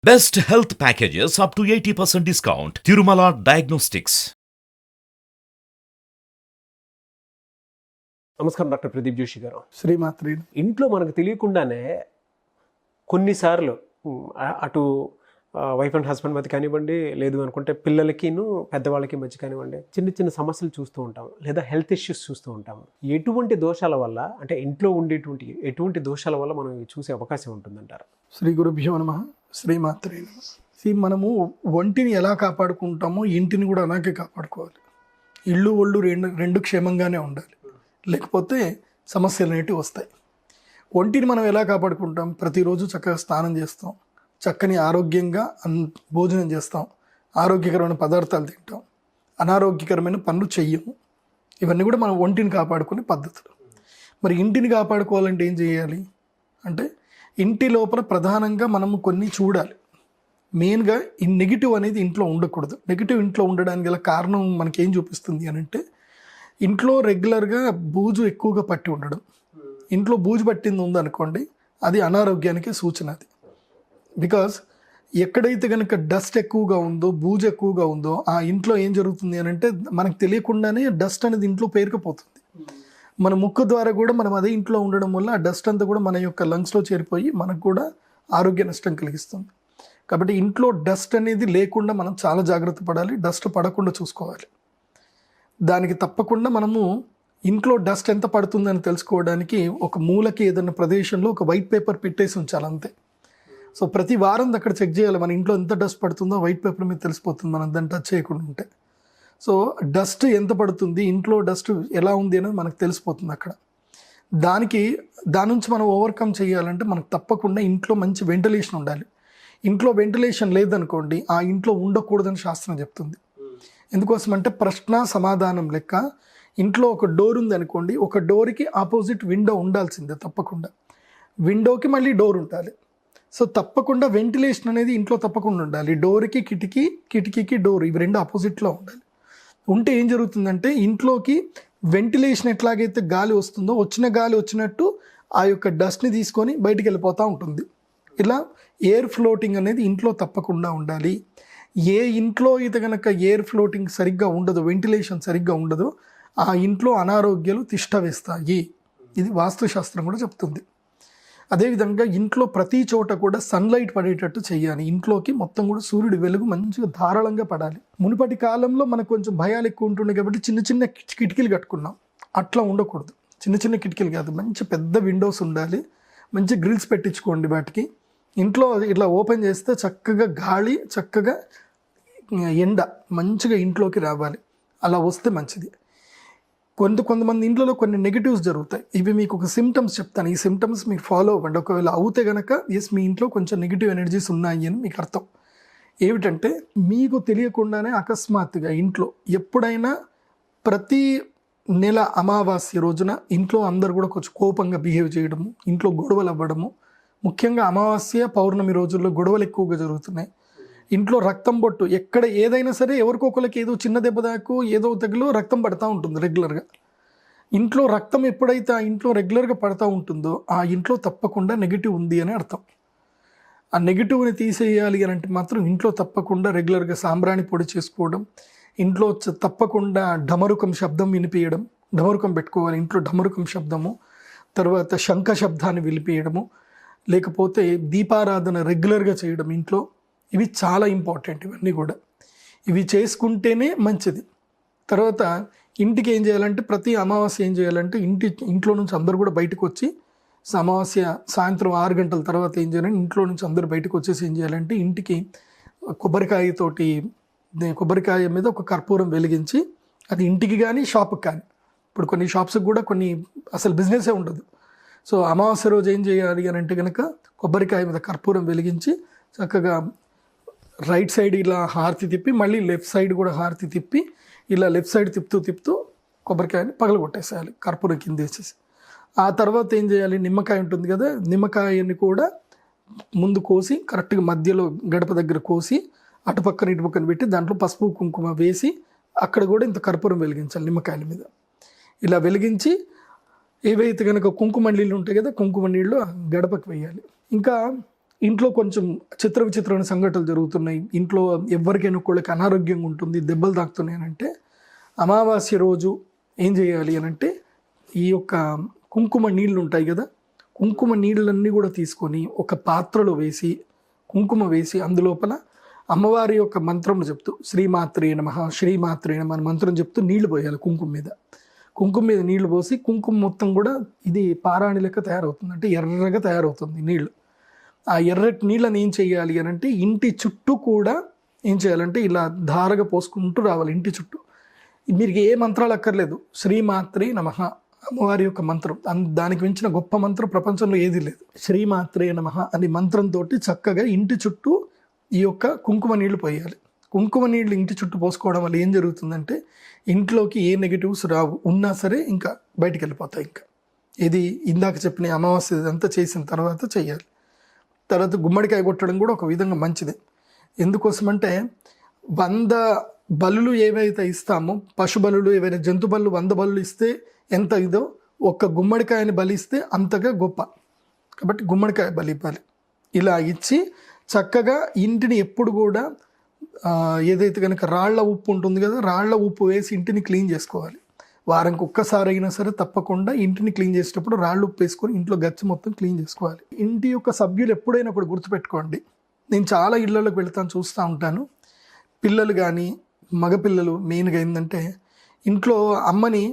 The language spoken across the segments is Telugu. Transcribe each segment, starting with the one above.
Best health packages up to 80% discount. Tirumala Diagnostics. నమస్కారం డాక్టర్ ప్రదీప్ జోషి గారు. శ్రీమాత్రి. ఇంట్లో మనకు తెలియకుండానే కొన్నిసార్లు అటు వైఫ్ అండ్ హస్బెండ్ మధ్య కానివ్వండి, లేదు అనుకుంటే పిల్లలకిను పెద్దవాళ్ళకి మధ్య కానివ్వండి, చిన్న చిన్న సమస్యలు చూస్తూ ఉంటాం, లేదా హెల్త్ ఇష్యూస్ చూస్తూ ఉంటాము. ఎటువంటి దోషాల వల్ల, అంటే ఇంట్లో ఉండేటువంటి ఎటువంటి దోషాల వల్ల మనం ఇవి చూసే అవకాశం ఉంటుందంటారు? శ్రీ గురుభ్యో నమః. శ్రీమాత్రి. మనము ఒంటిని ఎలా కాపాడుకుంటామో ఇంటిని కూడా అలాగే కాపాడుకోవాలి. ఇళ్ళు ఒళ్ళు రెండు క్షేమంగానే ఉండాలి, లేకపోతే సమస్యలు అనేటివి వస్తాయి. ఒంటిని మనం ఎలా కాపాడుకుంటాం? ప్రతిరోజు చక్కగా స్నానం చేస్తాం, చక్కని ఆరోగ్యంగా భోజనం చేస్తాం, ఆరోగ్యకరమైన పదార్థాలు తింటాం, అనారోగ్యకరమైన పనులు చెయ్యము. ఇవన్నీ కూడా మనం ఒంటిని కాపాడుకునే పద్ధతులు. మరి ఇంటిని కాపాడుకోవాలంటే ఏం చేయాలి అంటే, ఇంటి లోపల ప్రధానంగా మనము కొన్ని చూడాలి. మెయిన్గా ఈ నెగిటివ్ అనేది ఇంట్లో ఉండకూడదు. నెగిటివ్ ఇంట్లో ఉండడానికి గల కారణం మనకేం చూపిస్తుంది అని అంటే, ఇంట్లో రెగ్యులర్గా బూజు ఎక్కువగా పట్టి ఉండడం. ఇంట్లో బూజు పట్టింది ఉందనుకోండి, అది అనారోగ్యానికి సూచన. అది బికాజ్ ఎక్కడైతే కనుక డస్ట్ ఎక్కువగా ఉందో, బూజు ఎక్కువగా ఉందో, ఆ ఇంట్లో ఏం జరుగుతుంది అని అంటే, మనకు తెలియకుండానే డస్ట్ అనేది ఇంట్లో పేరుకుపోతుంది. మన ముక్కు ద్వారా కూడా మనం అదే ఇంట్లో ఉండడం వల్ల ఆ డస్ట్ అంతా కూడా మన యొక్క లంగ్స్లో చేరిపోయి మనకు కూడా ఆరోగ్య నష్టం కలిగిస్తుంది. కాబట్టి ఇంట్లో డస్ట్ అనేది లేకుండా మనం చాలా జాగ్రత్త పడాలి. డస్ట్ పడకుండా చూసుకోవాలి. దానికి తప్పకుండా మనము ఇంట్లో డస్ట్ ఎంత పడుతుందని తెలుసుకోవడానికి ఒక మూలకి ఏదైనా ప్రదేశంలో ఒక వైట్ పేపర్ పెట్టేసి ఉంచాలి, అంతే. సో ప్రతి వారం అక్కడ చెక్ చేయాలి, మన ఇంట్లో ఎంత డస్ట్ పడుతుందో వైట్ పేపర్ మీద తెలిసిపోతుంది, మనం దాన్ని టచ్ చేయకుండా ఉంటే. సో డస్ట్ ఎంత పడుతుంది, ఇంట్లో డస్ట్ ఎలా ఉంది అనేది మనకు తెలిసిపోతుంది అక్కడ. దాని నుంచి మనం ఓవర్కమ్ చేయాలంటే మనకు తప్పకుండా ఇంట్లో మంచి వెంటిలేషన్ ఉండాలి. ఇంట్లో వెంటిలేషన్ లేదనుకోండి, ఆ ఇంట్లో ఉండకూడదని శాస్త్రం చెప్తుంది. ఎందుకోసం అంటే, ప్రశ్న సమాధానం లెక్క ఇంట్లో ఒక డోర్ ఉంది అనుకోండి, ఒక డోర్కి ఆపోజిట్ విండో ఉండాల్సిందే తప్పకుండా. విండోకి మళ్ళీ డోర్ ఉండాలి. సో తప్పకుండా వెంటిలేషన్ అనేది ఇంట్లో తప్పకుండా ఉండాలి. డోర్కి కిటికీ, కిటికీకి డోర్, ఇవి రెండు ఆపోజిట్లో ఉండాలి. ఉంటే ఏం జరుగుతుందంటే, ఇంట్లోకి వెంటిలేషన్ ఎట్లాగైతే గాలి వస్తుందో, వచ్చిన గాలి వచ్చినట్టు ఆ యొక్క డస్ట్ని తీసుకొని బయటికి వెళ్ళిపోతూ ఉంటుంది. ఇలా ఎయిర్ ఫ్లోటింగ్ అనేది ఇంట్లో తప్పకుండా ఉండాలి. ఏ ఇంట్లో అయితే కనుక ఎయిర్ ఫ్లోటింగ్ సరిగ్గా ఉండదు, వెంటిలేషన్ సరిగ్గా ఉండదు, ఆ ఇంట్లో అనారోగ్యాలు తిష్ట వేస్తాయి. ఇది వాస్తుశాస్త్రం కూడా చెప్తుంది. అదేవిధంగా ఇంట్లో ప్రతి చోట కూడా సన్లైట్ పడేటట్టు చేయాలి. ఇంట్లోకి మొత్తం కూడా సూర్యుడి వెలుగు మంచిగా ధారాళంగా పడాలి. మునుపటి కాలంలో మనకు కొంచెం భయాలు ఎక్కువ ఉంటుండే కాబట్టి చిన్న చిన్న కిటికీలు కట్టుకున్నాం. అట్లా ఉండకూడదు. చిన్న చిన్న కిటికీలు కాదు, మంచి పెద్ద విండోస్ ఉండాలి. మంచి గ్రిల్స్ పెట్టించుకోండి వాటికి. ఇంట్లో ఇట్లా ఓపెన్ చేస్తే చక్కగా గాలి, చక్కగా ఎండ మంచిగా ఇంట్లోకి రావాలి. అలా వస్తే మంచిది. కొంతమంది ఇంట్లో కొన్ని నెగిటివ్స్ జరుగుతాయి. ఇవి మీకు ఒక సిమ్టమ్స్ చెప్తాను. ఈ సిమ్టమ్స్ మీరు ఫాలో అవ్వండి. ఒకవేళ అవుతే కనుక ఎస్, మీ ఇంట్లో కొంచెం నెగిటివ్ ఎనర్జీస్ ఉన్నాయి అని మీకు అర్థం. ఏమిటంటే, మీకు తెలియకుండానే అకస్మాత్తుగా ఇంట్లో ఎప్పుడైనా ప్రతి నెల అమావాస్య రోజున ఇంట్లో అందరు కూడా కొంచెం కోపంగా బిహేవ్ చేయడము, ఇంట్లో గొడవలు అవ్వడము. ముఖ్యంగా అమావాస్య, పౌర్ణమి రోజుల్లో గొడవలు ఎక్కువగా జరుగుతున్నాయి. ఇంట్లో రక్తం బొట్టు, ఎక్కడ ఏదైనా సరే ఎవరికొకరికి ఏదో చిన్న దెబ్బ దాకు ఏదో తగిలో రక్తం పడతా ఉంటుంది రెగ్యులర్గా. ఇంట్లో రక్తం ఎప్పుడైతే ఆ ఇంట్లో రెగ్యులర్గా పడతా ఉంటుందో, ఆ ఇంట్లో తప్పకుండా నెగిటివ్ ఉంది అని అర్థం. ఆ నెగిటివ్ని తీసేయాలి అని అంటే మాత్రం ఇంట్లో తప్పకుండా రెగ్యులర్గా సాంబ్రాణి పొడి చేసుకోవడం, ఇంట్లో తప్పకుండా ఢమరుకం శబ్దం వినిపించడం, ఢమరుకం పెట్టుకోవాలి ఇంట్లో, ఢమరుకం శబ్దము. తర్వాత శంఖ శబ్దాన్ని వినిపించడము, లేకపోతే దీపారాధన రెగ్యులర్గా చేయడం ఇంట్లో. ఇవి చాలా ఇంపార్టెంట్. ఇవన్నీ కూడా ఇవి చేసుకుంటేనే మంచిది. తర్వాత ఇంటికి ఏం చేయాలంటే, ప్రతి అమావాస్య ఏం చేయాలంటే, ఇంట్లో నుంచి అందరూ కూడా బయటకు వచ్చి, అమావాస్య సాయంత్రం 6 గంటల తర్వాత ఏం చేయాలంటే, ఇంట్లో నుంచి అందరూ బయటకు వచ్చేసి ఏం చేయాలంటే, ఇంటికి కొబ్బరికాయ మీద ఒక కర్పూరం వెలిగించి, అది ఇంటికి కానీ షాప్కి కానీ, ఇప్పుడు కొన్ని షాప్స్కి కూడా కొన్ని అసలు బిజినెసే ఉండదు. సో అమావాస్య రోజు ఏం చేయాలి అని అంటే కనుక, కొబ్బరికాయ మీద కర్పూరం వెలిగించి చక్కగా రైట్ సైడ్ ఇలా హారతి తిప్పి, మళ్ళీ లెఫ్ట్ సైడ్ కూడా హారతి తిప్పి, ఇలా లెఫ్ట్ సైడ్ తిప్పుతూ కొబ్బరికాయని పగలగొట్టేసేయాలి కర్పూరం కింద వేసేసి. ఆ తర్వాత ఏం చేయాలి, నిమ్మకాయ ఉంటుంది కదా, నిమ్మకాయని కూడా ముందు కోసి కరెక్ట్గా మధ్యలో గడప దగ్గర కోసి, అటుపక్కన ఇటుపక్కన పెట్టి దాంట్లో పసుపు కుంకుమ వేసి, అక్కడ కూడా ఇంత కర్పూరం వెలిగించాలి నిమ్మకాయల మీద. ఇలా వెలిగించి ఏవైతే కనుక కుంకుమ నీళ్ళు ఉంటాయి కదా, కుంకుమ నీళ్ళు గడపకి వేయాలి. ఇంకా ఇంట్లో కొంచెం చిత్ర విచిత్రమైన సంఘటనలు జరుగుతున్నాయి, ఇంట్లో ఎవరికైనా ఒకళ్ళకి అనారోగ్యంగా ఉంటుంది, దెబ్బలు తాకుతున్నాయి అని అంటే అమావాస్య రోజు ఏం చేయాలి అని అంటే ఈ యొక్క కుంకుమ నీళ్ళు ఉంటాయి కదా, కుంకుమ నీళ్ళన్నీ కూడా తీసుకొని ఒక పాత్రలో వేసి కుంకుమ వేసి అందులోపల అమ్మవారి యొక్క మంత్రం చెప్తూ శ్రీమాత్రే నమః శ్రీమాత్రే నమః అని మంత్రం చెప్తూ నీళ్లు పోయాలి. కుంకుమ మీద నీళ్లు పోసి కుంకుమ మొత్తం కూడా ఇది పారాణి లెక్క తయారవుతుంది, అంటే ఎర్రగా తయారవుతుంది నీళ్ళు. ఆ ఎర్రటి నీళ్ళని ఏం చేయాలి అని అంటే ఇంటి చుట్టూ కూడా ఏం చేయాలంటే ఇలా ధారగా పోసుకుంటూ రావాలి ఇంటి చుట్టూ. మీరు ఏ మంత్రాలు అక్కర్లేదు, శ్రీమాత్రే నమః అమ్మవారి యొక్క మంత్రం, దానికి మించిన గొప్ప మంత్రం ప్రపంచంలో ఏది లేదు. శ్రీమాత్రే నమః అనే మంత్రంతో చక్కగా ఇంటి చుట్టూ ఈ యొక్క కుంకుమ నీళ్లు పోయాలి. కుంకుమ నీళ్లు ఇంటి చుట్టూ పోసుకోవడం వల్ల ఏం జరుగుతుందంటే ఇంట్లోకి ఏ నెగిటివ్స్ రావు, ఉన్నా సరే ఇంకా బయటికి వెళ్ళిపోతాయి. ఇంకా ఇది ఇందాక చెప్పిన అమావాస్య అంతా చేసిన తర్వాత చేయాలి. తర్వాత గుమ్మడికాయ కొట్టడం కూడా ఒక విధంగా మంచిదే. ఎందుకోసమంటే 100 బలులు ఏవైతే ఇస్తామో, పశు బలులు ఏవైనా జంతు బలులు 100 బలులు ఇస్తే ఎంత ఇదో ఒక్క గుమ్మడికాయని బలిస్తే అంతగా గొప్ప. కాబట్టి గుమ్మడికాయ బలి ఇవ్వాలి. ఇలా ఇచ్చి చక్కగా ఇంటిని ఎప్పుడు కూడా ఏదైతే కనుక రాళ్ల ఉప్పు ఉంటుంది కదా, రాళ్ల ఉప్పు వేసి ఇంటిని క్లీన్ చేసుకోవాలి. వారానికి ఒక్కసారి అయినా సరే తప్పకుండా ఇంటిని క్లీన్ చేసేటప్పుడు రాళ్ళు ఉప్పు వేసుకొని ఇంట్లో గచ్చి మొత్తం క్లీన్ చేసుకోవాలి. ఇంటి యొక్క సభ్యులు ఎప్పుడైనా ఒకటి గుర్తుపెట్టుకోండి, నేను చాలా ఇళ్లలోకి వెళ్తాను, చూస్తూ ఉంటాను, పిల్లలు కానీ మగపిల్లలు మెయిన్గా ఏంటంటే ఇంట్లో అమ్మని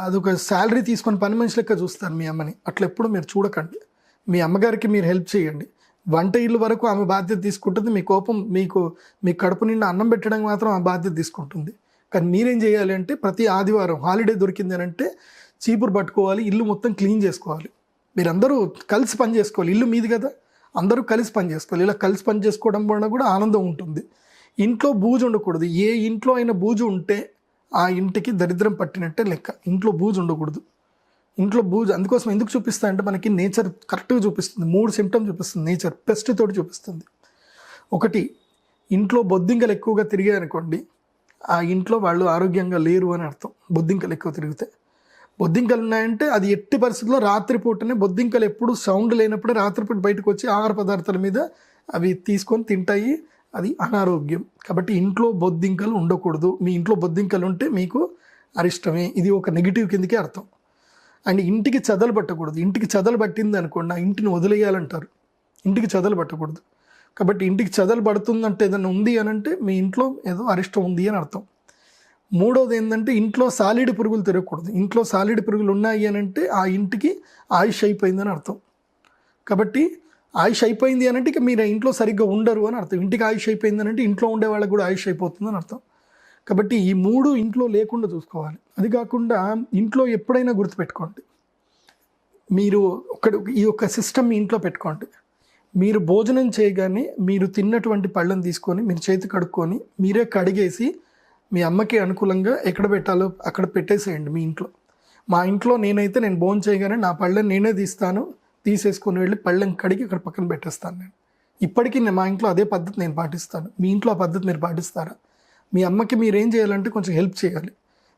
అదొక శాలరీ తీసుకొని పని మనిషి లెక్క చూస్తారు మీ అమ్మని. అట్లా ఎప్పుడు మీరు చూడకండి. మీ అమ్మగారికి మీరు హెల్ప్ చేయండి. వంట ఇల్లు వరకు ఆమె బాధ్యత తీసుకుంటుంది, మీ కోపం మీ కడుపు నిండా అన్నం పెట్టడానికి మాత్రం ఆ బాధ్యత తీసుకుంటుంది. కానీ మీరేం చేయాలి అంటే ప్రతి ఆదివారం హాలిడే దొరికింది అని అంటే చీపురు పట్టుకోవాలి, ఇల్లు మొత్తం క్లీన్ చేసుకోవాలి. మీరందరూ కలిసి పని చేసుకోవాలి, ఇల్లు మీది కదా, అందరూ కలిసి పని చేసుకోవాలి. ఇలా కలిసి పని చేసుకోవడం వలన కూడా ఆనందం ఉంటుంది. ఇంట్లో బూజు ఉండకూడదు. ఏ ఇంట్లో అయినా బూజు ఉంటే ఆ ఇంటికి దరిద్రం పట్టినట్టే లెక్క. ఇంట్లో బూజు ఉండకూడదు. ఇంట్లో బూజు అందుకోసం ఎందుకు చూపిస్తా అంటే మనకి నేచర్ కరెక్ట్గా చూపిస్తుంది. 3 సిమ్టమ్స్ చూపిస్తుంది నేచర్, పెస్ట్ తోటి చూపిస్తుంది. ఒకటి, ఇంట్లో బొద్దింకలు ఎక్కువగా తిరిగాయి అనుకోండి, ఆ ఇంట్లో వాళ్ళు ఆరోగ్యంగా లేరు అని అర్థం. బొద్దింకలు ఎక్కువ తిరిగితే, బొద్దింకలు ఉన్నాయంటే అది ఎట్టి పరిస్థితుల్లో రాత్రిపూటనే, బొద్దింకలు ఎప్పుడు సౌండ్ లేనప్పుడే రాత్రిపూట బయటకు వచ్చి ఆహార పదార్థాల మీద అవి తీసుకొని తింటాయి, అది అనారోగ్యం. కాబట్టి ఇంట్లో బొద్దింకలు ఉండకూడదు. మీ ఇంట్లో బొద్దింకలు ఉంటే మీకు అరిష్టమే, ఇది ఒక నెగిటివ్ కిందకే అర్థం. అండ్ ఇంటికి చెదలు పట్టకూడదు. ఇంటికి చెదలు పట్టింది అనుకోండి, ఆ ఇంటిని వదిలేయాలంటారు. ఇంటికి చెదలు పట్టకూడదు. కాబట్టి ఇంటికి చెదలు పడుతుందంటే ఏదైనా ఉంది అని అంటే మీ ఇంట్లో ఏదో అరిష్టం ఉంది అని అర్థం. మూడోది ఏంటంటే ఇంట్లో సాలిడ్ పురుగులు తిరగకూడదు. ఇంట్లో సాలిడ్ పురుగులు ఉన్నాయి అని అంటే ఆ ఇంటికి ఆయుష్ అయిపోయిందని అర్థం. కాబట్టి ఆయుష్ అయిపోయింది అని అంటే ఇక మీరు ఇంట్లో సరిగ్గా ఉండరు అని అర్థం. ఇంటికి ఆయుష్ అయిపోయింది అని అంటే ఇంట్లో ఉండే వాళ్ళకి కూడా ఆయుష్ అయిపోతుందని అర్థం. కాబట్టి ఈ 3 ఇంట్లో లేకుండా చూసుకోవాలి. అది కాకుండా ఇంట్లో ఎప్పుడైనా గుర్తుపెట్టుకోండి, మీరు ఈ యొక్క సిస్టమ్ మీ ఇంట్లో పెట్టుకోండి. మీరు భోజనం చేయగానే మీరు తిన్నటువంటి పళ్ళని తీసుకొని మీరు చేతి కడుక్కొని మీరే కడిగేసి మీ అమ్మకి అనుకూలంగా ఎక్కడ పెట్టాలో అక్కడ పెట్టేసేయండి మీ ఇంట్లో. మా ఇంట్లో నేనైతే నేను భోజనం చేయగానే నా పళ్ళని నేనే తీసేసుకొని వెళ్ళి పళ్ళని కడిగి అక్కడ పక్కన పెట్టేస్తాను. నేను ఇప్పటికీ మా ఇంట్లో అదే పద్ధతి నేను పాటిస్తాను. మీ ఇంట్లో ఆ పద్ధతి మీరు పాటిస్తారా? మీ అమ్మకి మీరు ఏం చేయాలంటే కొంచెం హెల్ప్ చేయాలి.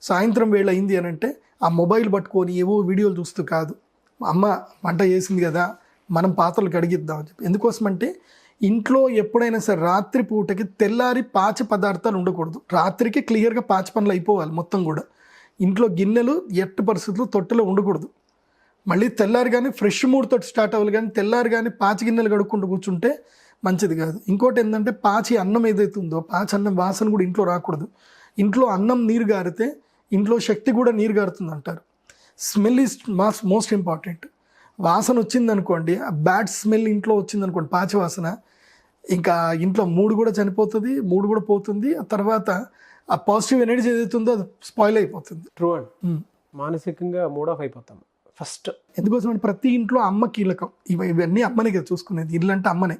సాయంత్రం వేళ అయింది అని అంటే ఆ మొబైల్ పట్టుకొని ఏవో వీడియోలు చూస్తూ కాదు, అమ్మ వంట చేసింది కదా మనం పాత్రలు కడిగిద్దామని చెప్పి. ఎందుకోసమంటే ఇంట్లో ఎప్పుడైనా సరే రాత్రి పూటకి తెల్లారి పాచి పదార్థాలు ఉండకూడదు. రాత్రికి క్లియర్గా పాచి పనులు అయిపోవాలి మొత్తం కూడా. ఇంట్లో గిన్నెలు ఎట్టి పరిస్థితుల్లో తొట్టెలో ఉండకూడదు. మళ్ళీ తెల్లారి కానీ ఫ్రెష్ మూడ్తో స్టార్ట్ అవ్వాలి, కానీ తెల్లారి కానీ పాచి గిన్నెలు కడుక్కుంటూ కూర్చుంటే మంచిది కాదు. ఇంకోటి ఏంటంటే పాచి అన్నం ఏదైతే ఉందో పాచి అన్నం వాసన కూడా ఇంట్లో రాకూడదు. ఇంట్లో అన్నం నీరు గారితే ఇంట్లో శక్తి కూడా నీరు గారుతుంది అంటారు. Smell is most important. వాసన వచ్చిందనుకోండి, ఆ బ్యాడ్ స్మెల్ ఇంట్లో వచ్చిందనుకోండి, పాచి వాసన, ఇంకా ఇంట్లో మూడు కూడా చనిపోతుంది, మూడు కూడా పోతుంది. ఆ తర్వాత ఆ పాజిటివ్ ఎనర్జీ ఏదైతుందో అది స్పాయిల్ అయిపోతుంది. ట్రూ అండ్ మానసికంగా మూడ్ ఆఫ్ అయిపోతాం ఫస్ట్. ఎందుకోసం అంటే ప్రతి ఇంట్లో అమ్మ కీలకం. ఇవన్నీ అమ్మనే కదా చూసుకునేది, ఇల్లు అంటే అమ్మనే.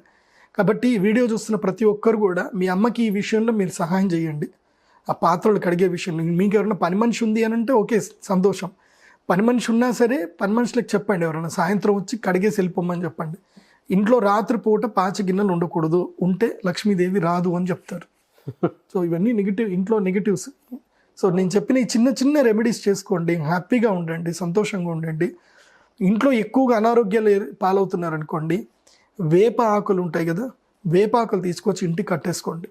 కాబట్టి ఈ వీడియో చూస్తున్న ప్రతి ఒక్కరు కూడా మీ అమ్మకి ఈ విషయంలో మీరు సహాయం చేయండి. ఆ పాత్రలు కడిగే విషయంలో మీకు ఎవరైనా పని మనిషి ఉంది అని అంటే ఓకే, సంతోషం. పని మనిషి ఉన్నా సరే పని మనుషులకు చెప్పండి, ఎవరైనా సాయంత్రం వచ్చి కడిగేసి వెళ్ళిపోమని చెప్పండి. ఇంట్లో రాత్రిపూట పాచి గిన్నెలు ఉండకూడదు, ఉంటే లక్ష్మీదేవి రాదు అని చెప్తారు. సో ఇవన్నీ ఇంట్లో నెగిటివ్స్. సో నేను చెప్పిన ఈ చిన్న చిన్న రెమెడీస్ చేసుకోండి, హ్యాపీగా ఉండండి, సంతోషంగా ఉండండి. ఇంట్లో ఎక్కువగా అనారోగ్యాలు పాలవుతున్నారనుకోండి, వేప ఆకులు ఉంటాయి కదా, వేప ఆకులు తీసుకొచ్చి ఇంటికి కట్టేసుకోండి.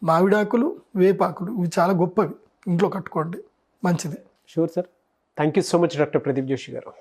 మామిడాకులు, వేపాకులు ఇవి చాలా గొప్పవి, ఇంట్లో కట్టుకోండి, మంచిది. Sure sir. Thank you so much doctor Pradeep Joshi గారు.